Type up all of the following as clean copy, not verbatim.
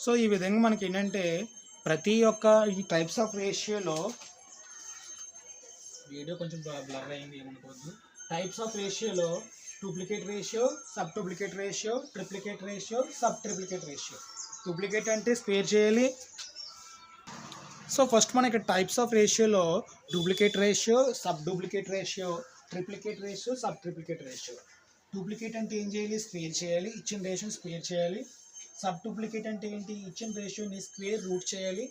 So ఈ విధంగా మనకి ఏంటంటే ప్రతి ఒక్క ఈ టైప్స్ ఆఫ్ రేషియోలో వీడియో కొంచెం బ్లర్ అయింది ఏమనుకోవద్దు. టైప్స్ ఆఫ్ రేషియోలో duplicate ratio, sub duplicate ratio, triplicate ratio, sub triplicate ratio. Duplicate అంటే స్క్వేర్ చేయాలి. సో ఫస్ట్ మనకి టైప్స్ ఆఫ్ రేషియోలో duplicate ratio, sub duplicate ratio, triplicate ratio, sub triplicate ratio. Duplicate అంటే ఏం చేయాలి? స్క్వేర్ చేయాలి, ఇచ్చిన రేషియో స్క్వేర్ చేయాలి. సబ్ డూప్లికేట్ అంటే ఏంటి? ఇచ్చిన రేషియోని స్క్వేర్ రూట్ చేయాలి.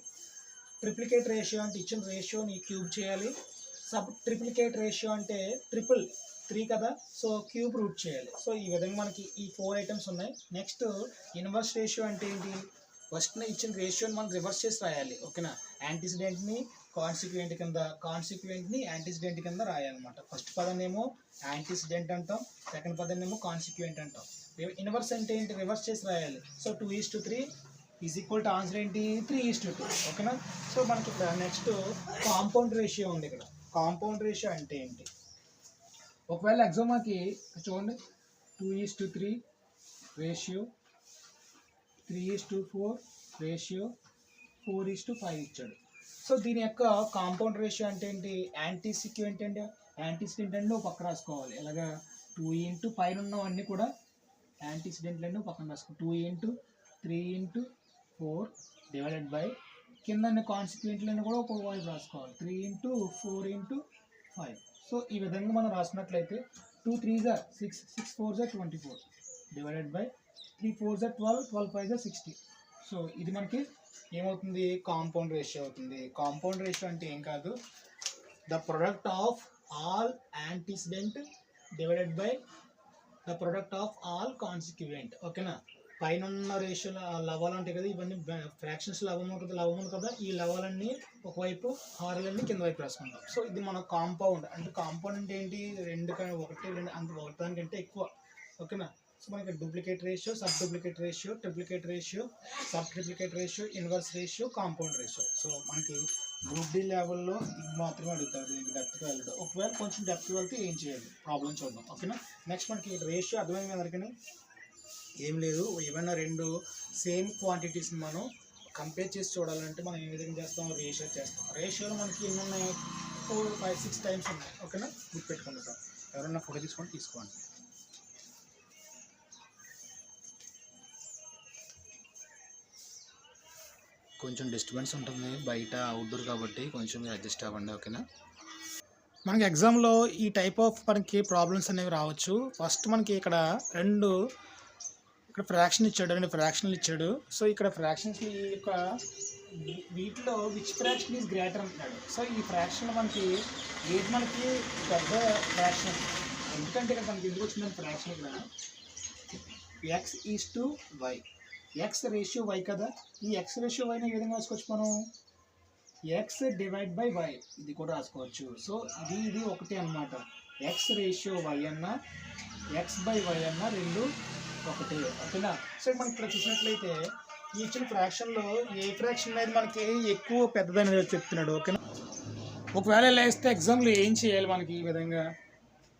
ట్రిప్లికేట్ రేషియో అంటే ఇచ్చిన రేషియోని క్యూబ్ చేయాలి. సబ్ ట్రిప్లికేట్ రేషియో అంటే ట్రిపుల్ 3 కదా, సో క్యూబ్ రూట్ చేయాలి. సో ఈ విధంగా మనకి ఈ 4 ఐటమ్స్ ఉన్నాయి. నెక్స్ట్ ఇన్వర్స్ రేషియో అంటే ఏంటి? ఫస్ట్ ఇచ్చిన రేషియోని మనం రివర్స్ చేసి రాయాలి. ఓకేనా? యాంటిసిడెంట్ని కాన్సిక్వెంట్ కింద, కాన్సిక్వెంట్ని యాంటిసిడెంట్ కింద రాయాలన్నమాట. ఫస్ట్ పదాన్నేమో యాంటిసిడెంట్ అంటాం, సెకండ్ పదాన్నేమో కాన్సిక్వెంట్ అంటాం. ఇన్వర్స్ అంటే ఏంటి? రివర్స్ చేసి రాయాలి. So 2:3 is equal to answer ఏంటి? 3:2. ఓకేనా? సో మనకి ఇక్కడ నెక్స్ట్ కాంపౌండ్ రేషియో ఉంది. ఇక్కడ కాంపౌండ్ రేషియో అంటే ఏంటి? ఒకవేళ ఎగ్జామ్కి చూడండి 2:3 రేషియో, 3:4 రేషియో, 4:5 ఇచ్చాడు. సో దీని యొక్క కాంపౌండ్ రేషియో అంటే ఏంటి? యాంటీసిక్వెంట్ అంటే యాంటీసిడెంట్ అంటే పక్క రాసుకోవాలి. అలాగా 2 పైన ఉన్నవన్నీ కూడా యాంటీసిడెంట్లన్నీ పక్కన రాసుకోవాలి. 2:3:4 డివైడెడ్ బై కింద కాన్సిక్వెంట్లన్నీ కూడా ఒక వైపు రాసుకోవాలి. 3:4:5. సో ఈ విధంగా మనం రాసినట్లయితే 2 3s are 6, 6 4s are 24 divided by 3 4s are 12, 12 5s are 60. So ఇది మనకి ఏమవుతుంది? కాంపౌండ్ రేషియో అవుతుంది. కాంపౌండ్ రేషియో అంటే ఏం కాదు, the product of all antecedent divided by the product of all consequent. ఓకేనా? పైన ఉన్న రేషియో లవాలు ఉంటాయి కదా, ఇవన్నీ ఫ్రాక్షన్స్ లవం కదా, ఈ లవాలన్నీ ఒకవైపు, హారాలన్నీ కింద వైపు రాసుకుంటాం. సో ఇది మన కాంపౌండ్. అంటే కాంపౌండ్ అంటే ఏంటి? 2 కానీ 1 2 అంత ఒకదానికంటే ఎక్కువ. ఓకేనా? సో మనకి duplicate ratio, sub duplicate ratio, triplicate ratio, sub triplicate ratio, inverse ratio, compound ratio. So మనకి గ్రూప్ డి లెవెల్లో ఇది మాత్రమే అడుగుతారు. దీనికి డెప్త్గా వెళ్ళడం. ఒకవేళ కొంచెం డెప్త్ వెళ్తే ఏం చేయాలి? ప్రాబ్లం చూద్దాం. ఓకేనా? నెక్స్ట్ మనకి రేషియో అర్థమైంది అందరికీ. ఏం లేదు, ఏమైనా 2 సేమ్ క్వాంటిటీస్ని మనం కంపేర్ చేసి చూడాలంటే మనం ఏ విధంగా చేస్తాం? రేషియో చేస్తాం. రేషియోలో మనకి ఎన్ని ఉన్నాయి? 4 5 6 టైమ్స్ ఉన్నాయి. ఓకేనా? గుర్తుపెట్టుకోండి సార్. ఎవరైనా ఫోటో తీసుకోండి. కొంచెం డిస్టర్బెన్స్ ఉంటుంది బయట, అవుట్డోర్ కాబట్టి కొంచెం మీరు అడ్జస్ట్ అవ్వండి. ఓకేనా? మనకి ఎగ్జామ్లో ఈ టైప్ ఆఫ్ మనకి ప్రాబ్లమ్స్ అనేవి రావచ్చు. ఫస్ట్ మనకి ఇక్కడ ఫ్రాక్షన్ ఇచ్చాడు, 2 ఫ్రాక్షన్లు ఇచ్చాడు. సో ఇక్కడ ఫ్రాక్షన్స్ ఈ యొక్క వీటిలో విచ్ ఫ్రాక్షన్ ఈజ్ గ్రేటర్ అంటున్నాడు. సో ఈ ఫ్రాక్షన్ మనకి ఏది మనకి పెద్ద ఫ్రాక్షన్? ఎందుకంటే ఇక్కడ మనకి ఎందుకు వచ్చిందని ఫ్రాక్షన్ ఇక్కడ x:y, ఎక్స్ రేషియో వై కదా. ఈ ఎక్స్ రేషియో వైని ఏ విధంగా రాసుకోవచ్చు మనం? ఎక్స్ డివైడ్ బై వై, ఇది కూడా రాసుకోవచ్చు. సో ఇది ఒకటి అన్నమాట. ఎక్స్ రేషియో వై అన్న, ఎక్స్ బై వై అన్న రెండు ఒకటి. ఓకేనా? సో మనకి ఇక్కడ చూసినట్లయితే ఈ ఇచ్చిన ఫ్రాక్షన్లో ఏ ఫ్రాక్షన్ అనేది మనకి ఎక్కువ పెద్దదని చెప్తున్నాడు. ఓకేనా? ఒకవేళ ఇలా ఇస్తే ఎగ్జామ్లో ఏం చేయాలి మనకి ఈ విధంగా?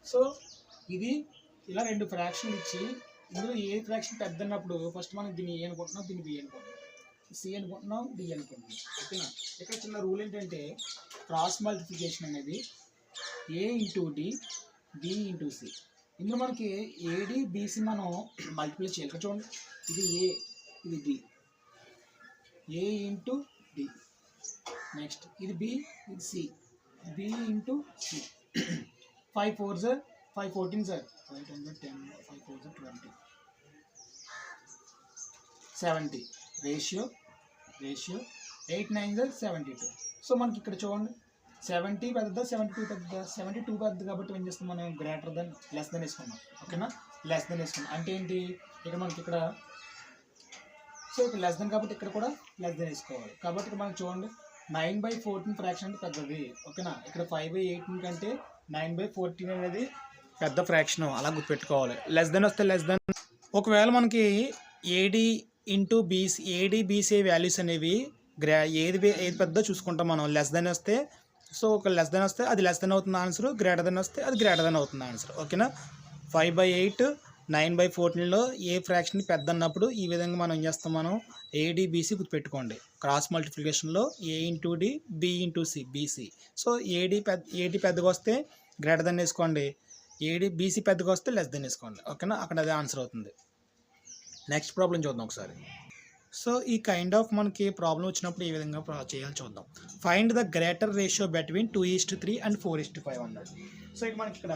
సో ఇది ఇలా 2 ఫ్రాక్షన్లు ఇచ్చి ఇందులో ఏ ఫ్రాక్షన్ పెద్ద అన్నప్పుడు ఫస్ట్ మనం దీన్ని ఏ అనుకుంటున్నాం, దీన్ని బి అనుకుంటున్నాం, సి అనుకుంటున్నాం, డి అనుకుంటున్నాం. ఓకేనా? ఇక్కడ చిన్న రూల్ ఏంటంటే క్రాస్ మల్టిప్లికేషన్ అనేది A into D, B into C. ఇందులో మనకి ఏడి బీసీ మనం మల్టిప్లై చేయాలి. చూడండి, ఇది ఏ, ఇది D, A into D. Next ఇది బి, ఇది C, B into C. 5 4s are 5 14s are 5 10 5 4s are 20 70 ratio 8 9s are 72. So మనకి ఇక్కడ చూడండి 70 పెద్ద 72 పెద్ద. 72 పెద్ద కాబట్టి ఏం చేస్తాం మనం? గ్రేటర్ దెన్, లెస్ దెన్ వేసుకున్నాం. ఓకేనా? లెస్ దెన్ వేసుకున్నాం అంటే ఏంటి? ఇక్కడ మనకి ఇక్కడ సో ఇక్కడ లెస్ దెన్ కాబట్టి ఇక్కడ కూడా లెస్ దెన్ వేసుకోవాలి. కాబట్టి ఇక్కడ మనకి చూడండి 9/14 ఫ్రాక్షన్ అంటే పెద్దది. ఓకేనా? ఇక్కడ 5/18 కంటే 9/14 అనేది పెద్ద ఫ్రాక్షన్. అలా గుర్తుపెట్టుకోవాలి. లెస్ దెన్ వస్తే లెస్ దెన్. ఒకవేళ మనకి AD into BC, AD BC values అనేవి ఏది పెద్ద చూసుకుంటాం మనం. లెస్ దెన్ వస్తే, సో ఒక లెస్ దెన్ వస్తే అది లెస్ దెన్ అవుతుంది ఆన్సర్, గ్రేటర్ దెన్ వస్తే అది గ్రేటర్ దెన్ అవుతుంది ఆన్సర్. ఓకేనా? 5/8 9/14లో ఏ ఫ్రాక్షన్ పెద్ద అన్నప్పుడు ఈ విధంగా మనం ఏం చేస్తాం, మనం ఏడిబిసి గుర్తుపెట్టుకోండి. క్రాస్ మల్టిప్లికేషన్లో A into D, B into C, B C. So A D పెద్దగా వస్తే గ్రేటర్ దెన్ వేసుకోండి, బీసీ పెద్దగా వస్తే లెస్ దెన్ వేసుకోండి. ఓకేనా, అక్కడ అదే ఆన్సర్ అవుతుంది. నెక్స్ట్ ప్రాబ్లం చూద్దాం ఒకసారి. సో ఈ కైండ్ ఆఫ్ మనకి ప్రాబ్లం వచ్చినప్పుడు ఏ విధంగా చేయాలి చూద్దాం. Find the greater ratio between 2:3 and 4:5 అన్నాడు. సో ఇక మనకి ఇక్కడ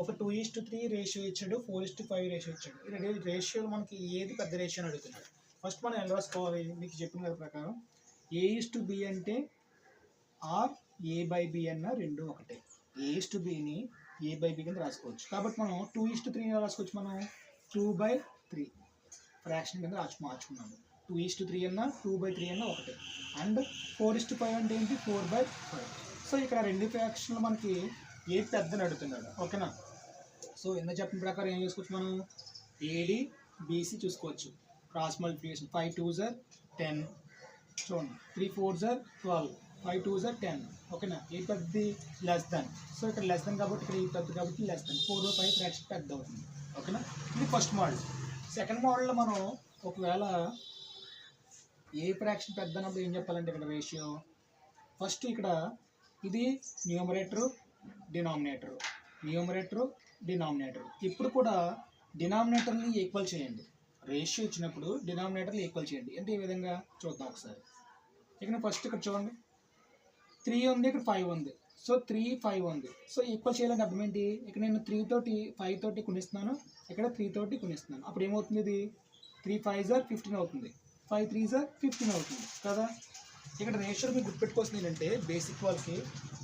ఒక 2:3 రేషియో ఇచ్చాడు, 4:5 రేషియో ఇచ్చాడు. ఈ రేషియోలో మనకి ఏది పెద్ద రేషియో అని అడుగుతున్నాడు. ఫస్ట్ మనం ఎలా రాసుకోవాలి, మీకు చెప్పిన దాని ప్రకారం A:B అంటే ఆర్ A/B అన్న రెండు ఒకటే. A:B A/B కింద రాసుకోవచ్చు. కాబట్టి మనం 2:3 రాసుకోవచ్చు, మనం 2/3 ఫ్రాక్షన్ కింద మార్చుకున్నాము. 2:3 అన్న 2/3 అన్న ఒకటే. అండ్ 4:5 అంటే ఏంటి, 4/5. సో ఇక్కడ రెండు ఫ్రాక్షన్లు మనకి ఏది పెద్దని అడుగుతున్నాడు. ఓకేనా, సో ఎంత చెప్పిన ప్రకారం ఏం చేసుకోవచ్చు, మనం ఏడి బీసీ చూసుకోవచ్చు. క్రాస్ మల్టిప్లికేషన్ 5 2s are 10, చూడండి 3 4s are 12, 5 2s are 10. ఓకేనా, ఏ పెద్దది లెస్ దెన్. సో ఇక్కడ లెస్ దెన్ కాబట్టి ఇక్కడ ఈ పెద్ద కాబట్టి లెస్ దెన్ 4/5 ఫ్రాక్షన్ పెద్ద అవుతుంది. ఓకేనా, ఇది ఫస్ట్ మోడల్. సెకండ్ మోడల్లో మనం ఒకవేళ ఏ ఫ్రాక్షన్ పెద్ద అన్నప్పుడు ఏం చెప్పాలంటే ఇక్కడ రేషియో ఫస్ట్ ఇక్కడ ఇది న్యూమరేటరు డినామినేటరు. ఇప్పుడు కూడా డినామినేటర్ని ఈక్వల్ చేయండి. రేషియో ఇచ్చినప్పుడు డినామినేటర్ని ఈక్వల్ చేయండి. అంటే ఈ విధంగా చూద్దాం ఒకసారి. ఇక్కడ ఫస్ట్ ఇక్కడ చూడండి 3 ఉంది, ఇక్కడ 5 ఉంది. సో 3 5 ఉంది. సో ఈక్వల్ చేయాలంటే అర్థం ఏంటి, ఇక్కడ నేను 3 తోటి 5 తోటి కొనిస్తున్నాను, ఇక్కడ 3 తోటి కొనిస్తున్నాను. అప్పుడు ఏమవుతుంది, ఇది 3 5s are 15 అవుతుంది, 5 3s are 15 అవుతుంది కదా. ఇక్కడ రేషియో మీరు గుర్తుపెట్టుకోవాల్సింది ఏంటంటే బేసిక్ వాళ్ళకి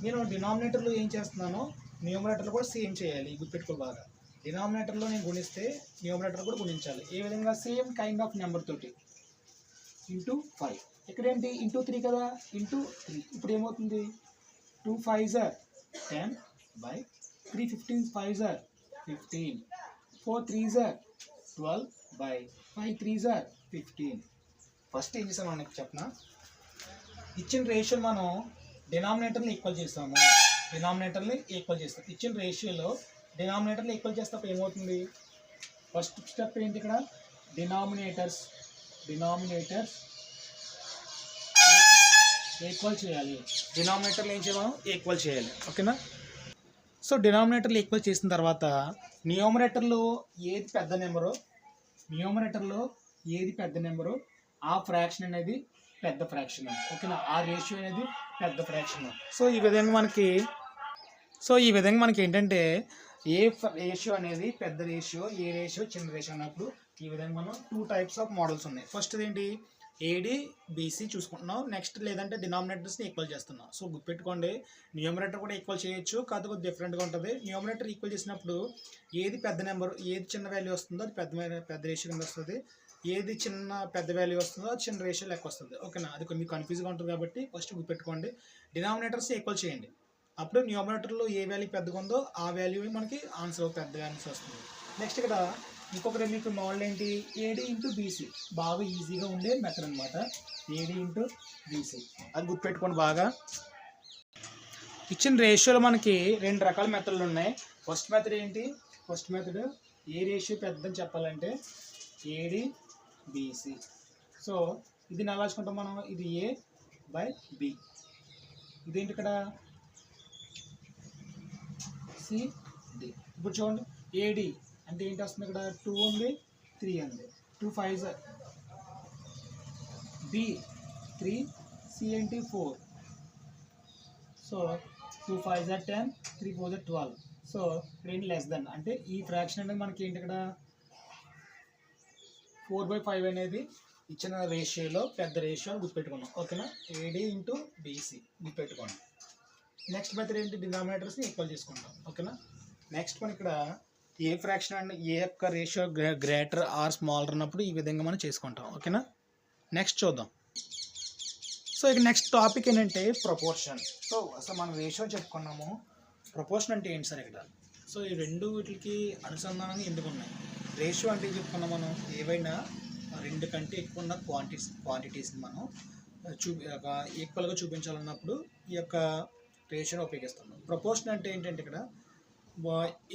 నేను డినామినేటర్లో ఏం చేస్తున్నానో న్యూమరేటర్లో కూడా సేమ్ చేయాలి. గుర్తుపెట్టుకో బాగా. డినామినేటర్లో నేను గుణిస్తే న్యూమరేటర్ కూడా గుణించాలి. ఏ విధంగా, సేమ్ కైండ్ ఆఫ్ నెంబర్ తోటి ఇంటూ 5. ఇక్కడ ఏంటి ఇంటూ 3 కదా, ఇంటూ 3. ఇప్పుడు ఏమవుతుంది 2 5s are 10/3 15 5s are 15, 4 3s are 12/5 3s are 15. First ఏం చేసాం మనకి చెప్పనా, ఇచ్చిన రేషియో మనం డినామినేటర్ని ఈక్వల్ చేస్తాము. ఇచ్చిన రేషియోలో డినామినేటర్ని ఈక్వల్ చేస్తే ఏమవుతుంది, ఫస్ట్ స్టెప్ ఏంటి, ఇక్కడ డినామినేటర్స్ ఈక్వల్ చేయాలి. డినామినేటర్లు ఏం చేయాలి, ఈక్వల్ చేయాలి. ఓకేనా, సో డినామినేటర్లు ఈక్వల్ చేసిన తర్వాత న్యూమరేటర్లో ఏది పెద్ద నెంబరో ఆ ఫ్రాక్షన్ అనేది పెద్ద ఫ్రాక్షన్. ఓకేనా, ఆ రేషియో అనేది పెద్ద ఫ్రాక్షన్. సో ఈ విధంగా మనకి ఏంటంటే ఏ రేషియో అనేది పెద్ద రేషియో, ఏ రేషియో చిన్న రేషియో అన్నప్పుడు ఈ విధంగా మనం 2 types ఆఫ్ మోడల్స్ ఉన్నాయి. ఫస్ట్ ఏంటి, ఏడి బీసీ చూసుకుంటున్నాం. నెక్స్ట్ లేదంటే డినామినేటర్స్ని ఈక్వల్ చేస్తున్నాం. సో గుర్తుపెట్టుకోండి, న్యూమరేటర్ కూడా ఈక్వల్ చేయొచ్చు, కాకపోతే డిఫరెంట్గా ఉంటుంది. న్యూమరేటర్ ఈక్వల్ చేసినప్పుడు ఏది పెద్ద నెంబర్, ఏది చిన్న వాల్యూ వస్తుందో అది పెద్ద రేషియో కింద వస్తుంది. ఏది పెద్ద వాల్యూ వస్తుందో అది చిన్న రేషియో లెక్క వస్తుంది. ఓకేనా, అది కొంచెం కన్ఫ్యూజ్గా ఉంటుంది కాబట్టి ఫస్ట్ గుర్తుపెట్టుకోండి, డినామినేటర్స్ ఈక్వల్ చేయండి. అప్పుడు న్యూమరేటర్లో ఏ వాల్యూ పెద్దగా ఉందో ఆ వాల్యూ మనకి పెద్ద ఆన్సర్ వస్తుంది. నెక్స్ట్ ఇక్కడ ఇంకొకటి మీకు మోడల్ ఏంటి, ఏడి ఇంటూ బీసీ. బాగా ఈజీగా ఉండే మెథడ్ అనమాట, ఏడి ఇంటూ బీసీ. అది గుర్తుపెట్టుకోండి బాగా. ఇచ్చిన రేషియోలో మనకి 2 రకాల మెథడ్లు ఉన్నాయి. ఫస్ట్ మెథడ్ ఏంటి, ఏ రేషియో పెద్దని చెప్పాలంటే ఏడి బీసీ. సో ఇది ఎలా రాసుకుంటాం మనం, ఇది A/B. ఇదేంటి ఇక్కడ CD. ఇప్పుడు చూడండి ఏడి అంటే ఏంటి వస్తుంది, ఇక్కడ 2 ఉంది 3 ఉంది, 2 5s are B 3, C ఏంటి 4. So 2 5s are 10, 3 4s are 12. So రెండు లెస్ దెన్ అంటే ఈ ఫ్రాక్షన్ అనేది మనకి ఏంటి, ఇక్కడ 4/5 అనేది ఇచ్చిన రేషియోలో పెద్ద రేషియో అని గుర్తుపెట్టుకున్నాం. ఓకేనా, ఏడి ఇంటూ బీసీ గుర్తుపెట్టుకోండి. నెక్స్ట్ మెథడ్ ఏంటి, డినామినేటర్స్ని ఈక్వల్ చేసుకుంటాం. ఓకేనా, నెక్స్ట్ మనం ఇక్కడ ఏ ఫ్రాక్షన్ అండ్ ఏ యొక్క రేషియో గ్రేటర్ ఆర్ స్మాలర్ అన్నప్పుడు ఈ విధంగా మనం చేసుకుంటాం. ఓకేనా, నెక్స్ట్ చూద్దాం. సో ఇక నెక్స్ట్ టాపిక్ ఏంటంటే ప్రపోర్షన్. సో అసలు మనం రేషియో చెప్పుకున్నాము, ప్రపోర్షన్ అంటే ఏంటి సార్ ఇక్కడ. సో ఈ రెండు వీటికి అనుసంధానంగా ఎందుకు ఉన్నాయి. రేషియో అంటే చెప్పుకున్నాం మనం, ఏవైనా 2 కంటే ఎక్కువ ఉన్న క్వాంటిటీస్ని మనం ఈక్వల్గా చూపించాలన్నప్పుడు ఈ యొక్క రేషియోని ఉపయోగిస్తున్నాం. ప్రపోర్షన్ అంటే ఏంటంటే ఇక్కడ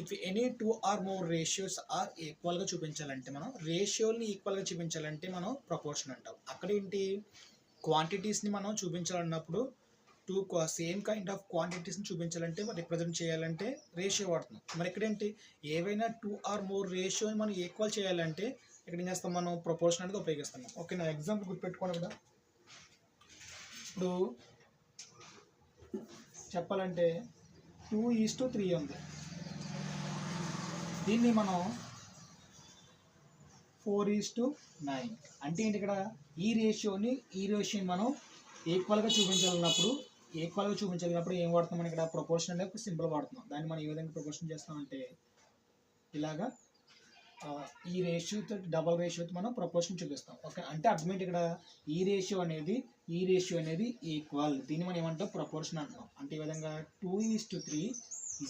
if any 2 or more ratios are ఈక్వల్గా చూపించాలంటే మనం రేషియోని ఈక్వల్గా చూపించాలంటే మనం ప్రపోర్షన్ అంటాం. అక్కడ ఏంటి క్వాంటిటీస్ని మనం చూపించాలన్నప్పుడు సేమ్ కైండ్ ఆఫ్ క్వాంటిటీస్ని చూపించాలంటే రిప్రజెంట్ చేయాలంటే రేషియో వాడుతున్నాం. మరి ఇక్కడేంటి ఏవైనా 2 ఆర్ మోర్ రేషియోని మనం ఈక్వల్ చేయాలంటే ఇక్కడ ఏం చేస్తాం మనం ప్రపోర్షన్ అనేది ఉపయోగిస్తాం. ఓకే నా ఎగ్జాంపుల్ గుర్తుపెట్టుకోండి కదా. ఇప్పుడు చెప్పాలంటే 2:3 ఉంది. దీన్ని మనం 4:9 అంటే ఏంటి ఇక్కడ ఈ రేషియోని మనం ఈక్వల్గా చూపించాలన్నప్పుడు ఏం వాడుతున్నాం ఇక్కడ ప్రపోర్షన్ అనే ఒక సింబల్ వాడుతున్నాం. దాన్ని మనం ఏ విధంగా ప్రపోర్షన్ చేస్తామంటే ఇలాగా ఈ రేషియోతో డబల్ రేషియోతో మనం ప్రపోర్షన్ చూపిస్తాం. ఓకే అంటే అర్థం ఏంటి ఇక్కడ ఈ రేషియో అనేది ఈక్వల్, దీన్ని మనం ఏమంటాం ప్రపోర్షన్ అంటాం. అంటే ఈ విధంగా 2:3 =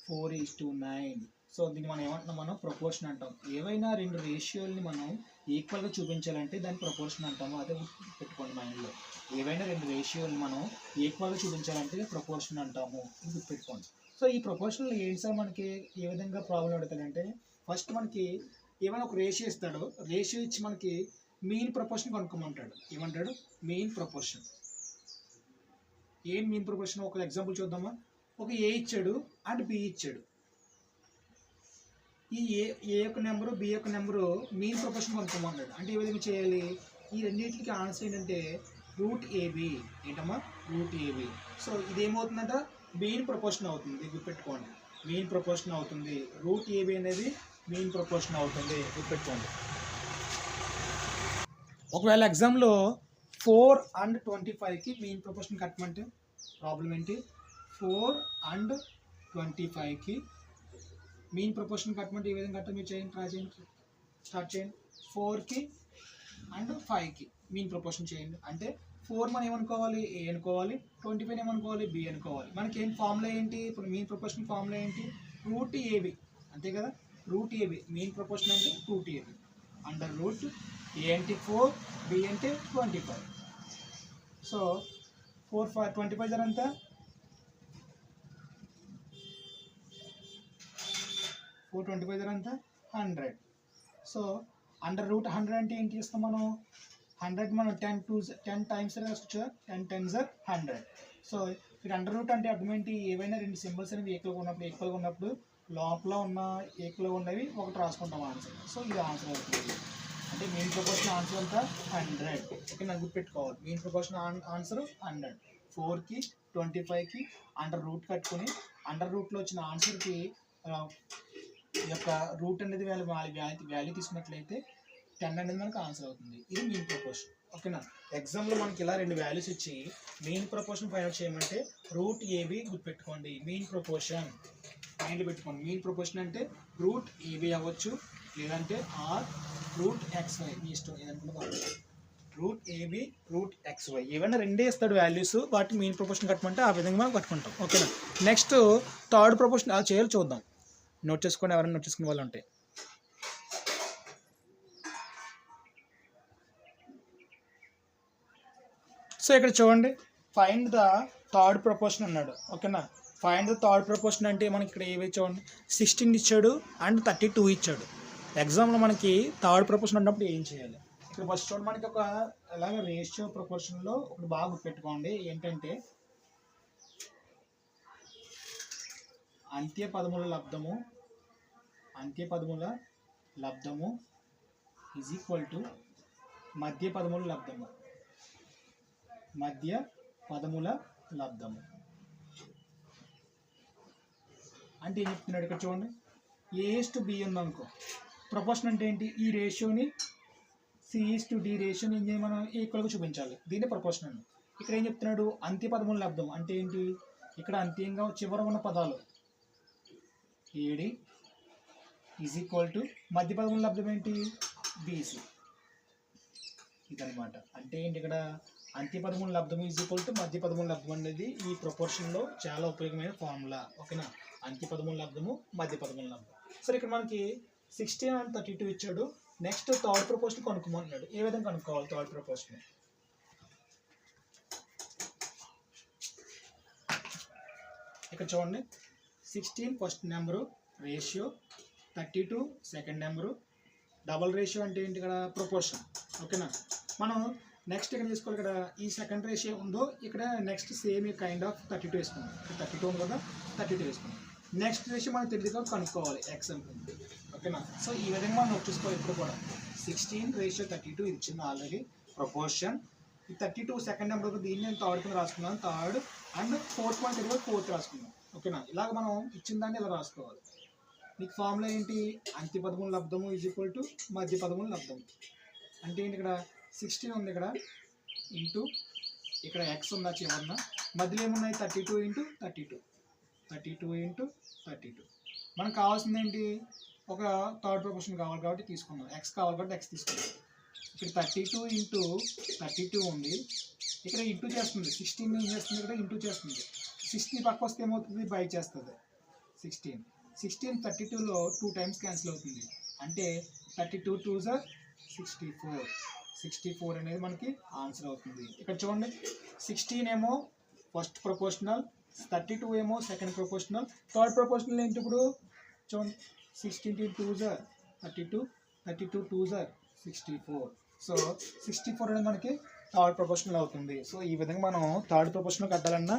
4:9. సో దీన్ని మనం ఏమంటున్నాం మనం ప్రపోర్షన్ అంటాం. ఏవైనా రెండు రేషియోల్ని మనం ఈక్వల్గా చూపించాలంటే దాన్ని ప్రపోర్షన్ అంటాము. అదే పెట్టుకోండి మైండ్లో. ఏవైనా రెండు రేషియోల్ని మనం ఈక్వల్గా చూపించాలంటే ప్రపోర్షన్ అంటాము. ఇది పెట్టుకోండి. సో ఈ ప్రపోర్షన్లో ఏంటి సార్ మనకి ఏ విధంగా ప్రాబ్లం అడుగుతాడంటే ఫస్ట్ మనకి ఏమైనా ఒక రేషియో ఇస్తాడు. రేషియో ఇచ్చి మనకి మీన్ ప్రపోర్షన్ కనుక్కోమంటాడు. ఏమంటాడు మెయిన్ ప్రపోర్షన్. ఏం మీన్ ప్రపోర్షన్ ఒక ఎగ్జాంపుల్ చూద్దామా. ఒక ఏ ఇచ్చాడు అండ్ బి ఇచ్చాడు. ఈ ఏ యొక్క నెంబరు బి యొక్క నెంబరు మీన్ ప్రపోర్షన్ కనుక్కోమన్నాడు. అంటే ఏ విధంగా చేయాలి ఈ రెండింటికి ఆన్సర్ ఏంటంటే √AB. ఏంటమ్మా √AB. సో ఇదేమవుతుందంట మీన్ ప్రపోర్షన్ అవుతుంది. గుర్తుపెట్టుకోండి మీన్ ప్రపోర్షన్ అవుతుంది. √AB అనేది మీన్ ప్రపోర్షన్ అవుతుంది. గుర్తుపెట్టుకోండి. ఒకవేళ ఎగ్జామ్లో 4 and 25కి మీన్ ప్రపోర్షన్ కట్టమంటే ప్రాబ్లం ఏంటి 4 and 25కి మీన్ ప్రపోర్షన్ కట్టమంటే ఏ విధంగా కట్టాలి మీరు చేయండి. ట్రై చేయండి, స్టార్ట్ చేయండి. 4కి అండ్ 5కి మీన్ ప్రపోర్షన్ చేయండి. అంటే 4 మనం ఏమనుకోవాలి ఏ అనుకోవాలి, 25 ఏమనుకోవాలి బి అనుకోవాలి. మనకి ఏం ఫార్ములా ఏంటి ఇప్పుడు మీన్ ప్రపోర్షన్ ఫార్ములా ఏంటి √AB అంతే కదా. √AB మీన్ ప్రపోర్షన్ అంటే √AB అండర్ రూట్ ఏ అంటే 4 బి అంటే 25. సో 4 5 25 జరంతా 425 జరంతా 100. సో అండర్ రూట్ 100 అంటే ఏంటి చేస్తాం మనం 100 మనం 10 టైమ్స్ రాసుకోవచ్చు. 10 times 100. సో ఇక్కడ అండర్ రూట్ అంటే అర్థం ఏంటి ఏవైనా రెండు సింబల్స్ అనేవి ఈక్వల్గా ఉన్నప్పుడు లోపల ఉన్న ఈక్వల్గా ఉన్నవి ఒకటి రాసుకుంటాం ఆన్సర్. సో ఇది ఆన్సర్ అవుతుంది. అంటే మీన్ ప్రపోర్షన్ ఆన్సర్ అంతా 100. ఓకే నాకు గుర్తుపెట్టుకోవాలి మీన్ ప్రపోర్షన్ ఆన్సర్ 100. 4కి 25కి అండర్ రూట్ కట్టుకొని అండర్ రూట్లో వచ్చిన ఆన్సర్కి యొక్క రూట్ అనేది వాల్యూ తీసుకున్నట్లయితే 10 అనేది మనకు ఆన్సర్ అవుతుంది. ఇది మీన్ ప్రపోర్షన్. ఓకేనా ఎగ్జామ్లో మనకి ఇలా రెండు వాల్యూస్ ఇచ్చి మీన్ ప్రపోర్షన్ ఫైండ్ అవుట్ చేయమంటే √AB గుర్తుపెట్టుకోండి. మీన్ ప్రపోర్షన్ మైండ్లో పెట్టుకోండి. మీన్ ప్రపోర్షన్ అంటే √AB అవ్వచ్చు లేదంటే √XY మీ ఇష్టం ఏదనుకుంటే √AB √XY ఏవైనా రెండే ఇస్తాడు వాల్యూస్. వాటి మీన్ ప్రపోర్షన్ కట్టమంటే ఆ విధంగా మనం కట్టుకుంటాం. ఓకేనా నెక్స్ట్ థర్డ్ ప్రపోర్షన్ అలా చేయాలి చూద్దాం. నోట్ చేసుకోండి ఎవరైనా నోట్ చేసుకునే వాళ్ళు ఉంటే. సో ఇక్కడ చూడండి ఫైండ్ ద థర్డ్ ప్రపోర్షన్ అన్నాడు. ఓకేనా ఫైండ్ ద థర్డ్ ప్రపోర్షన్ అంటే మనకి ఇక్కడ ఏవి చూడండి 16 ఇచ్చాడు అండ్ 32 ఇచ్చాడు. ఎగ్జామ్లో మనకి థర్డ్ ప్రపోర్షన్ అన్నప్పుడు ఏం చేయాలి ఇక్కడ ఫస్ట్ చూడండి మనకి ఒక అలాగే రేషియో ప్రపోర్షన్లో ఒకటి బాగా గుర్తుపెట్టుకోండి ఏంటంటే అంత్య పదముల లబ్ధము ఈజ్ ఈక్వల్ టు మధ్య పదముల లబ్ధము. అంటే ఏం చెప్తున్నాడు ఇక్కడ చూడండి A:B ఉందనుకో ప్రపోర్షన్ అంటే ఏంటి ఈ రేషియోని C:D రేషియోని ఏం చేయాలి మనం ఈక్వల్గా చూపించాలి. దీన్ని ప్రపోర్షన్ అని. ఇక్కడ ఏం చెప్తున్నాడు అంత్య పదముల లబ్ధం అంటే ఏంటి ఇక్కడ అంత్యంగా చివర ఉన్న పదాలు AD ఈజ్ ఈక్వల్ టు మధ్య పదముల లబ్ధం ఏంటి BC. ఇదనమాట. అంటే ఏంటి ఇక్కడ అంత్య పదముల లబ్ధం ఈజ్ ఈక్వల్ టు మధ్య పదముల లబ్ధం అనేది ఈ ప్రపోర్షన్లో చాలా ఉపయోగమైన ఫార్ములా. ఓకేనా అంత్య పదముల లబ్ధము మధ్య పదముల లబ్ధం. సరే ఇక్కడ మనకి 16 and 32 ఇచ్చాడు. నెక్స్ట్ థర్డ్ ప్రపోర్షన్ కనుక్కోమన్నాడు. ఏ విధంగా కనుక్కోవాలి థర్డ్ ప్రపోర్షన్ ఇక్కడ చూడండి 16 first number ratio, 32 second number. Double ratio అంటే ఏంటి ఇక్కడ ప్రపోర్షన్. ఓకేనా. మనం నెక్స్ట్ ఇక్కడ తీసుకోవాలి. ఇక్కడ ఈ సెకండ్ రేషియో ఉందో ఇక్కడ నెక్స్ట్ సేమ్ కైండ్ ఆఫ్ 32 వేసుకున్నాం. 32 ఉంది కదా, 32 వేసుకున్నాం. నెక్స్ట్ రేషియో మనకు తెలియదు కనుక్కోవాలి ఎక్స్ అనుకుంది. ఓకేనా. సో ఈ విధంగా మనం నోట్ చేసుకోవాలి ఇప్పుడు కూడా. 16:32 ఇచ్చింది ఆల్రెడీ ప్రపోర్షన్. ఈ 32 సెకండ్ నెంబర్ దీన్ని థర్డ్ కింద రాసుకున్నాం, థర్డ్. అండ్ ఫోర్త్ మనకు తెలియదు, ఫోర్త్ రాసుకున్నాం. ఓకేనా. ఇలాగ మనం ఇచ్చిన దాన్ని ఇలా రాసుకోవాలి. మీకు ఫార్ములా ఏంటి, అంత్య పదముల లబ్ధము ఈజ్ ఈక్వల్ టు మధ్య పదముల లబ్ధము. అంటే ఏంటి, ఇక్కడ 16 ఉంది ఇక్కడ ఇంటూ ఇక్కడ ఎక్స్ ఉందా చివరిన, మధ్యలో ఏమున్నాయి 32 ఇంటూ 32, 32 ఇంటూ 32. మనకు కావాల్సింది ఏంటి, ఒక థర్డ్ ప్రపోర్షన్ కావాలి కాబట్టి తీసుకున్నాం, ఎక్స్ కావాలి కాబట్టి ఎక్స్ తీసుకున్నాం. ఇక్కడ 32 ఇంటూ 32 ఉంది, ఇక్కడ ఇంటూ చేస్తుంది. 16 ఏం చేస్తుంది, ఇక్కడ ఇంటూ చేస్తుంది. 60 పక్క వస్తే ఏమవుతుంది, బై చేస్తుంది. 16 32లో 2 టైమ్స్ క్యాన్సిల్ అవుతుంది. అంటే 32 2s are 64. 64 అనేది మనకి ఆన్సర్ అవుతుంది. ఇక్కడ చూడండి, 16 ఏమో ఫస్ట్ ప్రపోర్షనల్, 32 ఏమో సెకండ్ ప్రపోర్షనల్, థర్డ్ ప్రపోర్షనల్ ఏంటి ఇప్పుడు చూడండి. 16 2s are 32, 32 2s are 64. So 64 అనేది మనకి థర్డ్ ప్రపోర్షనల్ అవుతుంది. సో ఈ విధంగా మనం థర్డ్ ప్రపోర్షనల్ కట్టాలన్నా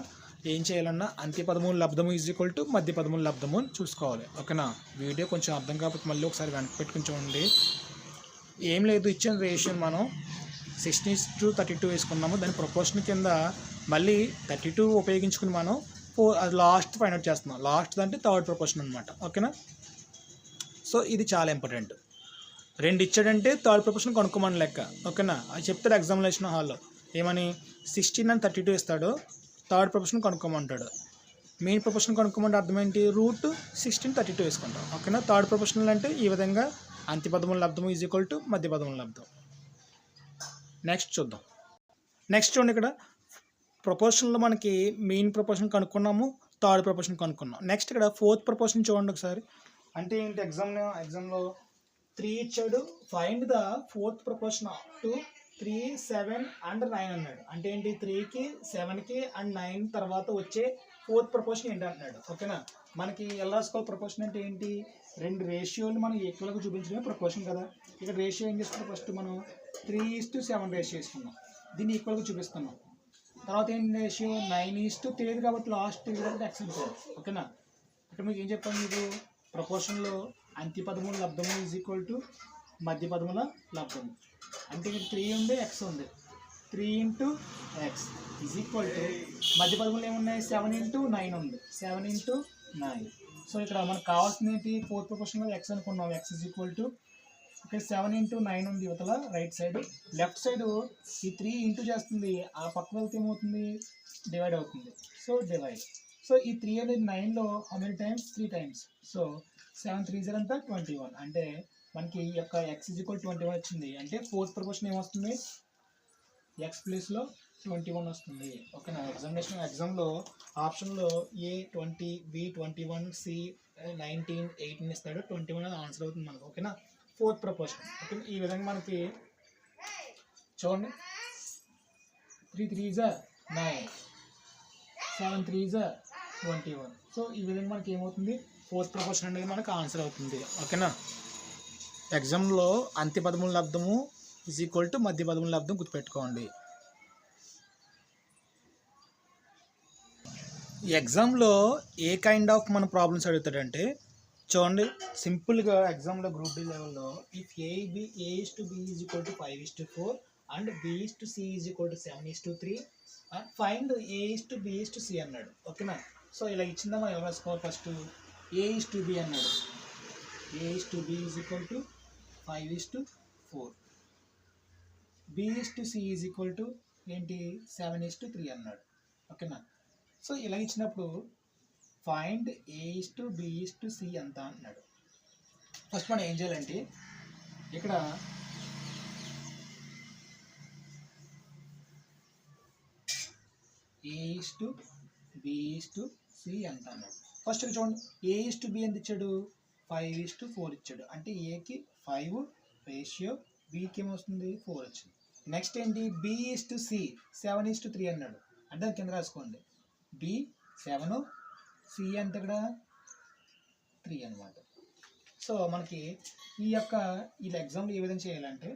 ఏం చేయాలన్నా అంత్య పదముల లబ్ధము ఈజ్ ఈక్వల్ టు మధ్య పదముల లబ్ధము అని చూసుకోవాలి. ఓకేనా. వీడియో కొంచెం అర్థం కాకపోతే మళ్ళీ ఒకసారి వెనక్కి పెట్టుకుని చూడండి. ఏం లేదు, ఇచ్చిన రేషియో మనం 16:32 వేసుకున్నాము. దాని ప్రపోర్షన్ కింద మళ్ళీ 32 ఉపయోగించుకుని మనం అది లాస్ట్ ఫైండ్ అవుట్ చేస్తున్నాం. లాస్ట్ అంటే థర్డ్ ప్రపోర్షన్ అనమాట. ఓకేనా. సో ఇది చాలా ఇంపార్టెంట్. 2 ఇచ్చాడంటే థర్డ్ ప్రపోర్షన్ కనుక్కోమని లెక్క. ఓకేనా. అది చెప్తాడు ఎగ్జామినేషన్ హాల్లో ఏమని, 16 and 32 ఇస్తాడు, థర్డ్ ప్రపోర్షన్ కనుక్కోమంటాడు. మెయిన్ ప్రపోర్షన్ కనుక్కోమంటే అర్థం ఏంటి, √16 32 వేసుకుంటాం. ఓకేనా. థర్డ్ ప్రపోర్షనల్ అంటే ఈ విధంగా అంత్య పదముల లబ్ధము ఈజ్ ఈక్వల్ టు మధ్య పదముల లబ్ధం. నెక్స్ట్ చూద్దాం. నెక్స్ట్ చూడండి, ఇక్కడ ప్రపోర్షన్లో మనకి మెయిన్ ప్రపోర్షన్ కనుక్కున్నాము, థర్డ్ ప్రపోర్షన్ కనుక్కున్నాం. నెక్స్ట్ ఇక్కడ ఫోర్త్ ప్రపోర్షన్ చూడండి ఒకసారి. అంటే ఏంటి, ఎగ్జామ్లో 3 ఇచ్చాడు, find the fourth proportion to 3, 7 and 9 అన్నాడు. అంటే ఏంటి, 3కి 7కి అండ్ 9 తర్వాత వచ్చే ఫోర్త్ ప్రపోర్షన్ ఏంటి అంటున్నాడు. ఓకేనా. మనకి ఎలా రాసుకోవాలి ప్రపోర్షన్ అంటే ఏంటి, 2 రేషియోలు మనం ఈక్వల్గా చూపించడమే ప్రపోర్షన్ కదా. ఇక్కడ రేషియో ఏం చేస్తున్నాం, ఫస్ట్ మనం 3:7 రేషియో వేసుకున్నాం, దీన్ని ఈక్వల్గా చూపిస్తున్నాం. తర్వాత ఏంటి రేషియో 9 తెలియదు కాబట్టి లాస్ట్ ఎక్స్ అనుకోవాలి. ఓకేనా. ఇక్కడ మీకు ఏం చెప్పాను, మీకు ప్రపోర్షన్లో అంత్య పదముల లబ్ధము ఈజ్ ఈక్వల్ టు మధ్య పదముల లబ్ధము. అంటే ఇక్కడ 3 ఉంది, ఎక్స్ ఉంది, 3 into x is equal to మధ్య పదములు ఏమున్నాయి, 7 into 9 ఉంది, 7 into 9. సో ఇక్కడ మనకు కావాల్సింది ఏంటి, ఫోర్త్ ప్రపోర్షన్లో ఎక్స్ అనుకున్నాం, ఎక్స్ ఈజ్ ఈక్వల్ టు ఇక్కడ 7 into 9 ఉంది యువతల రైట్ సైడ్. లెఫ్ట్ సైడ్ ఈ 3 ఇంటూ చేస్తుంది, ఆ పక్క వెళ్తే ఏమవుతుంది, డివైడ్ అవుతుంది. So divide. సో ఈ 3 అనేది 9లో how many times, 3 times. So 7 3s అంతా 21. అంటే మనకి ఈ యొక్క ఎక్స్ ఈజ్ ఈక్వల్ 21 వచ్చింది. అంటే ఫోర్త్ ప్రపోర్షన్ ఏమొస్తుంది, ఎక్స్ ప్లేస్లో 21 వస్తుంది. ఓకేనా. ఎగ్జామ్లో ఆప్షన్లో A20, B21, C19, 18 ఇస్తాడు, 21 అనేది ఆన్సర్ అవుతుంది మనకు. ఓకేనా. Fourth proportion. ఓకే. ఈ విధంగా మనకి చూడండి, 3 3s are 9, 7 3s are 21. So ఈ విధంగా మనకి ఏమవుతుంది, ఫోర్త్ ప్రపోర్షన్ అనేది మనకు ఆన్సర్ అవుతుంది. ఓకేనా. ఎగ్జామ్లో అంత్య పదముల లబ్ధము ఈజ్ ఈక్వల్ టు మధ్య పదముల లబ్ధం గుర్తుపెట్టుకోండి. ఎగ్జామ్లో ఏ కైండ్ ఆఫ్ మన ప్రాబ్లమ్స్ అడుగుతాడంటే చూడండి, సింపుల్గా ఎగ్జామ్లో గ్రూప్ డి లెవెల్లో if A is to B is equal to 5:4 and B is to C is equal to 7:3 and find A is to B is to C అన్నాడు. ఓకేనా. సో ఇలా ఇచ్చిందా మనం ఎలా రాసుకోవాలి, first A is to B అన్నాడు, A is to B is equal to 5:4, B is to C is equal to ఏంటి 7:3 అన్నాడు. ఓకేనా. సో ఇలా ఇచ్చినప్పుడు find A is to B is to C ఎంత అన్నాడు. ఫస్ట్ మనం ఏం చేయాలంటే ఇక్కడ A is to B is to C ఎంత అన్నాడు. ఫస్ట్ చూడండి, ఏ ఈజ్ టు బి ఎంత ఇచ్చాడు, 5:4 ఇచ్చాడు. అంటే ఏకి 5 రేషియో, బికి ఏమొస్తుంది 4 వచ్చింది. నెక్స్ట్ ఏంటి, బి ఈజ్ టు సి 7:3 అన్నాడు. అంటే కింద రాసుకోండి, బి 7, సి అంటే ఇక్కడ 3 అనమాట. సో మనకి ఈ ఎగ్జామ్లో ఏ విధంగా చేయాలంటే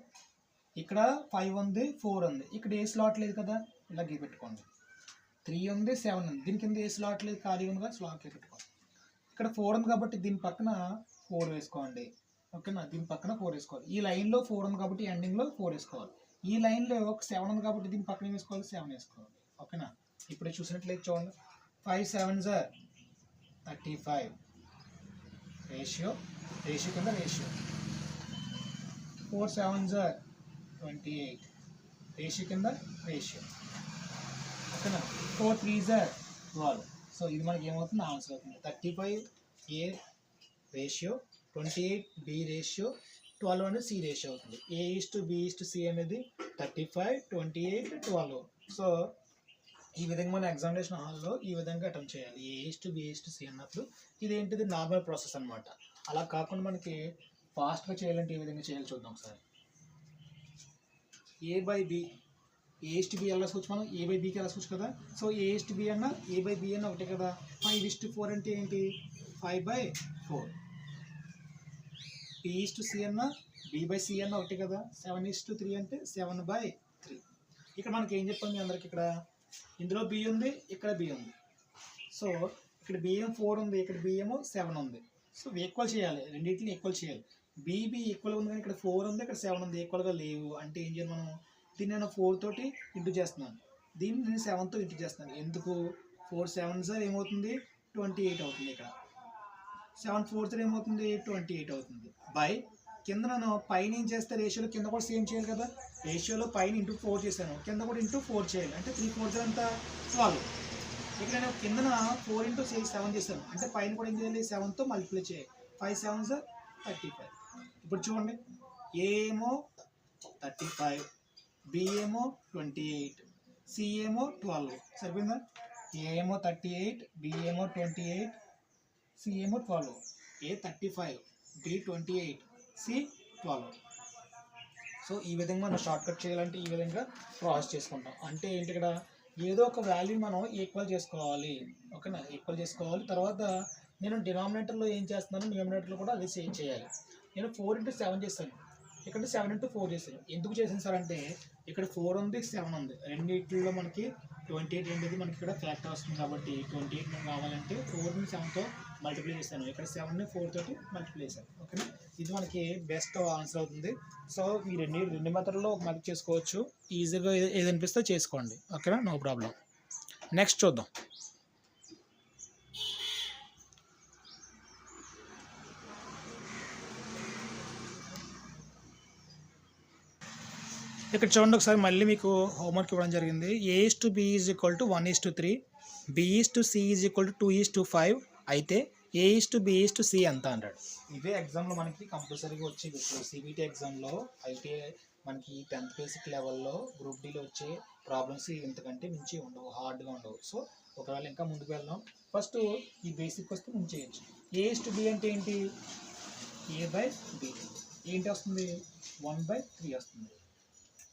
ఇక్కడ 5 ఉంది, 4 ఉంది, ఇక్కడ ఏ స్లాట్ లేదు కదా, ఇలా పెట్టుకోండి. 3 ఉంది, 7 ఉంది, దీని కింద ఏ స్లాట్ లేదు, ఖాళీ ఉంది కదా, స్లాట్ పెట్టుకోండి. ఇక్కడ 4 ఉంది కాబట్టి దీని పక్కన 4 వేసుకోండి. ఓకేనా, దీని పక్కన 4 వేసుకోవాలి. ఈ లైన్లో 4 ఉంది కాబట్టి ఎండింగ్లో 4 వేసుకోవాలి. ఈ లైన్లో 7 ఉంది కాబట్టి దీని పక్కన వేసుకోవాలి, 7 వేసుకోవాలి. ఓకేనా, ఇప్పుడే చూసినట్లయితే చూడండి. 5 7s 35 రేషియో కింద రేషియో. 4 7s 28 రేషియో కింద రేషియో. ఓకేనా, 4 3s 12. సో ఇది మనకి ఏమవుతుంది, ఆన్సర్ అవుతుంది. 35 ఏ రేషియో, 28 బి రేషియో, 12 అనేది సి రేషియో అవుతుంది. A:B:C అనేది 35 28 12. సో ఈ విధంగా మన ఎగ్జామినేషన్ హాల్లో ఈ విధంగా అటెంప్ట్ చేయాలి. A:B:C అన్నప్పుడు ఇదేంటిది నార్మల్ ప్రాసెస్ అనమాట. అలా కాకుండా మనకి ఫాస్ట్గా చేయాలంటే ఏ విధంగా చేయాలి చూద్దాం ఒకసారి. A/B A:B ఎలా రాసుకోవచ్చు మనం, A/Bకి ఎలా రాసుకోవచ్చు కదా. సో A:B అన్న A/B అన్న ఒకటే కదా. 5:4 అంటే ఏంటి, 5/4. B:C అన్న B/C అన్న ఒకటి కదా. 7:3 అంటే 7/3. ఇక్కడ మనకి ఏం చెప్పాలి మీ అందరికి, ఇక్కడ ఇందులో B ఉంది, ఇక్కడ B ఉంది. సో ఇక్కడ B ఏమో 4 ఉంది, ఇక్కడ B ఏమో 7 ఉంది. సో ఈక్వల్ చేయాలి, రెండింటిని ఈక్వల్ చేయాలి. B ఈక్వల్ ఉంది కానీ ఇక్కడ 4 ఉంది, ఇక్కడ 7 ఉంది, ఈక్వల్గా లేవు. అంటే ఏం చేయాలి మనం, దీన్ని నేను 4 తోటి ఇంటూ చేస్తున్నాను, దీన్ని నేను 7తో ఇంటూ చేస్తున్నాను. ఎందుకు, 4 7s ఏమవుతుంది 28 అవుతుంది. ఇక్కడ 7 4s ఏమవుతుంది 28 అవుతుంది. బై కింద నేను పైన ఏం చేస్తే రేషియోలో కింద కూడా సేమ్ చేయాలి కదా. రేషియోలో పైన ఇంటూ 4 చేశాను, కింద కూడా ఇంటూ 4 చేయాలి. అంటే 3 4s అంతా 12. ఇక్కడ నేను కిందన 4 × 7 చేశాను, అంటే పైన కూడా ఏం చేయాలి, 7తో మల్టిప్లై చేయాలి. 5 7s 35. ఇప్పుడు చూడండి, ఏ ఏమో 35, B ఏమో 28, C ఏమో 12. సరిపోయిందా, A ఏమో 38, B ఏమో 28, C ఏమో 12. A 35, B 28, C 12. సో ఈ విధంగా మనం షార్ట్ కట్ చేయాలంటే ఈ విధంగా ప్రాసెస్ చేసుకుంటాం. అంటే ఏంటి, ఇక్కడ ఏదో ఒక వాల్యూ మనం ఈక్వల్ చేసుకోవాలి. ఓకేనా, ఈక్వల్ చేసుకోవాలి. తర్వాత నేను డినామినేటర్లో ఏం చేస్తున్నాను, న్యూమినేటర్లో కూడా అదే చేయాలి. నేను 4 × 7 చేశాను, ఇక్కడ 7 × 4 చేశాను. ఎందుకు చేశాను సార్ అంటే ఇక్కడ 4 ఉంది, 7 ఉంది, రెండింటిలో మనకి 28 అనేది మనకి ఇక్కడ ఫ్యాక్టర్ వస్తుంది కాబట్టి 28 కావాలంటే 4ని 7తో మల్టిప్లై చేశాను. ఇక్కడ 7ని 4 తోటి మల్టిప్లై చేశాను. ఓకేనా, ఇది మనకి బెస్ట్ ఆన్సర్ అవుతుంది. సో ఈ రెండు మెథడ్లో ఒక మెథడ్ చేసుకోవచ్చు. ఈజీగా ఏది అనిపిస్తే చేసుకోండి. ఓకేనా, నో ప్రాబ్లం. నెక్స్ట్ చూద్దాం. ఇక్కడ చూడండి ఒకసారి, మళ్ళీ మీకు హోంవర్క్ ఇవ్వడం జరిగింది. A:B = 1:3, B:C = 2:5 అయితే A:B:C ఎంత అంటాడు. ఇవే ఎగ్జామ్లో మనకి కంపల్సరీగా వచ్చే CBT ఎగ్జామ్లో, ఐటీఐ మనకి 10th బేసిక్ లెవెల్లో గ్రూప్ డీలో వచ్చే ప్రాబ్లమ్స్ ఇంతకంటే మించి ఉండవు, హార్డ్గా ఉండవు. సో ఒకవేళ ఇంకా ముందుకు వెళ్దాం, ఫస్ట్ ఈ బేసిక్ వస్తే ముందు చేయొచ్చు. A:B అంటే ఏంటి, A/B ఏంటి వస్తుంది, 1/3 వస్తుంది.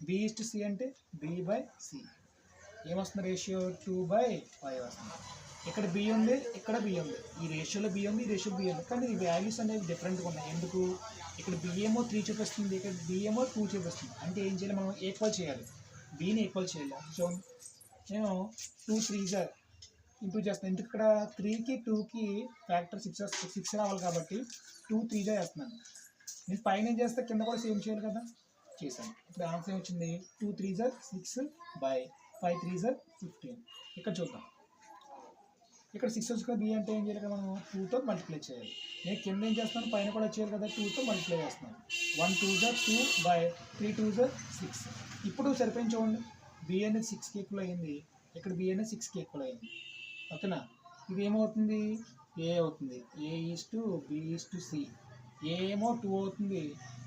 B:C అంటే B/C ఏమొస్తుంది, రేషియో 2/5 వస్తుంది. ఇక్కడ B ఉంది, ఇక్కడ B ఉంది, ఈ రేషియోలో B ఉంది, ఈ రేషియో B ఉంది, కానీ ఈ వాల్యూస్ అనేవి డిఫరెంట్గా ఉన్నాయి. ఎందుకు, ఇక్కడ B ఏమో 3 చూపిస్తుంది, ఇక్కడ B ఏమో 2 చూపిస్తుంది. అంటే ఏం చేయాలి, మనం ఈక్వల్ చేయాలి, Bని ఈక్వల్ చేయాలి. సో నేను 2 3s ఇంటూ చేస్తాను. ఎందుకు, ఇక్కడ 3కి 2కి ఫ్యాక్టర్ 6 రావాలి కాబట్టి 2 3s వేస్తున్నాను. నేను పైన ఏం చేస్తే కింద కూడా సేమ్ చేయాలి కదా, చేశాను. ఇప్పుడు ఆన్సర్ వచ్చింది 2 3s 6/5 3s 15. ఇక్కడ చూద్దాం, ఇక్కడ 6 వచ్చి కదా, B అంటే ఏం చేయాలి కదా, మనం 2తో మల్టిప్లై చేయాలి. నేను కింద ఏం చేస్తాను, పైన కూడా చేయాలి కదా, 2తో మల్టిప్లై చేస్తున్నాను. 1 2s 2/3 2s 6. ఇప్పుడు సరిపోయింది చూడండి, B అనేది 6కి ఈక్వల్ అయింది, ఇక్కడ B అనేది 6కి ఈక్వల్ అయింది. ఓకేనా, ఇది ఏమవుతుంది, A అవుతుంది. A:B:C. A ఏమో 2 అవుతుంది,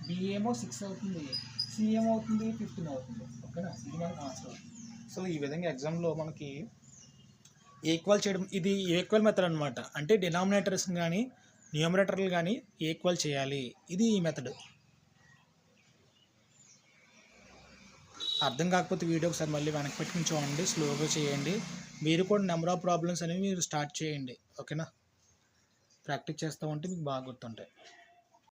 B ఏమో 6 అవుతుంది, C ఏమవుతుంది 15 అవుతుంది. ఓకేనా, ఇది మనకు ఆన్సర్ అవుతుంది. సో ఈ విధంగా ఎగ్జామ్లో మనకి ఈక్వల్ చేయడం, ఇది ఈక్వల్ మెథడ్ అనమాట. అంటే డినామినేటర్స్ కానీ న్యూమరేటర్లు కానీ ఈక్వల్ చేయాలి, ఇది ఈ మెథడ్. అర్థం కాకపోతే వీడియో ఒకసారి మళ్ళీ వెనక్కి పెట్టుకుని చూడండి, స్లోగా చేయండి. మీరు కూడా నెంబర్ ఆఫ్ ప్రాబ్లమ్స్ అనేవి మీరు స్టార్ట్ చేయండి. ఓకేనా. ప్రాక్టీస్ చేస్తూ ఉంటే మీకు బాగా గుర్తుంటాయి.